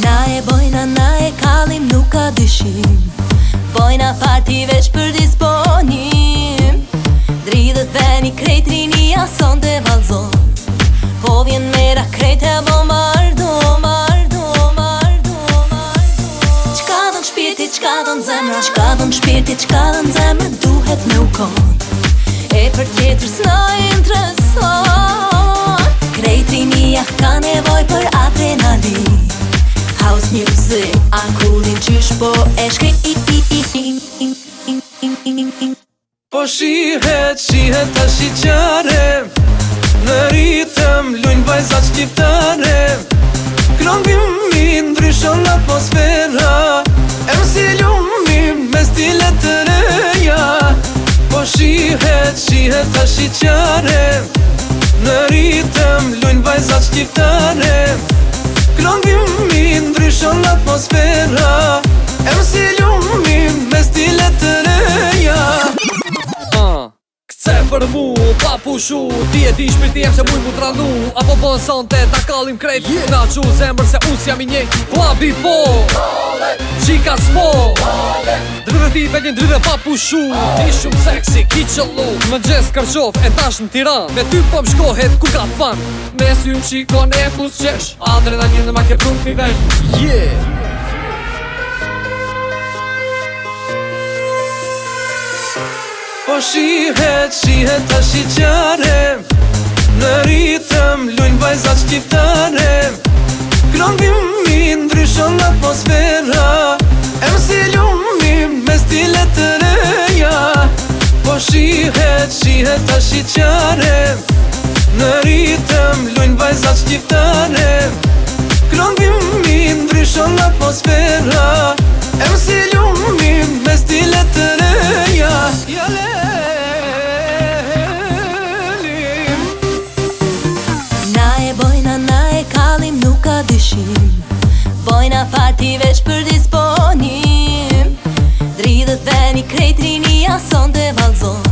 Na e bojna, na e kallim, nuk ka dyshim. Bojna parti veç për disponim. Dridhet veni krejt rinia son të valzon. Po vjen mera krejt e bombardo. Qka dhën shpirti, qka dhën zemra, qka dhën shpirti, qka dhën zemra, duhet me u kon. E për tjetër s'na intereson. Krejt rinia ka nevoj për adrenalin. House music, akullin qysh po e shkri. Po shihet ta shqyqare, në ritëm lujnë vajzat shqiptare. Këngëmi ndryshon atmosfera, em si lumim me stilet të reja. Po shihet ta shqyqare, në ritëm lujnë vajzat shqiptare. Këngëmi ndryshon atmosfera, em si lumim me stilet të reja. Kce për mu, pa pushu, ti e di shpirti jem se muj mu tranu. Apo bon sante, ta kallim krejt, na qu zemër se us jam i njejt. Plabi po, qika s'po, drydhe ti veljen drydhe pa pushu. Ti shumë seksi, ki qëllu, më gjes kërqof e tash në Tiran. Me ty po m'shkohet ku ka fan, me sy më shikon e plus qesh. Adrenalin dhe ma ke prun t'i vesh. Yeah. Po shihet ta shqyqare, në ritëm lujnë vajzat shqiptare. Këngëmi ndryshon atmosfera, em si lumim me stilet të reja. Po shihet ta shqyqare, në ritëm lujnë vajzat shqiptare. Këngëmi ndryshon atmosfera, em si lumim me stilet të reja. Nuk ka dyshim, bojna parti veç për disponim. Dridhet veni krejt rinia son të valzon.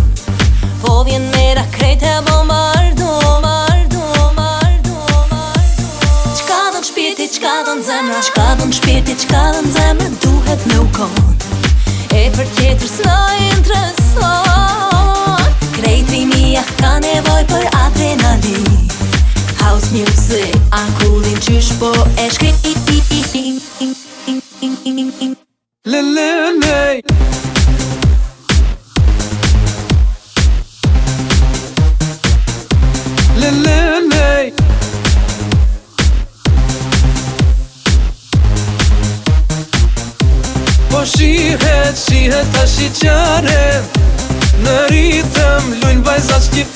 Po vjen mera krejt e bombardo. Qka dhën shpirti, qka dhën zemra, qka dhën shpirti, qka dhën zemra, duhet me u kon. E për tjetër s'na intereson. Krejt rinia ka nevoj për adrenalin. House music, akullin qysh po e shkri. Po shihet ta shqyqare, në ritëm lujnë vajzat shqiptare.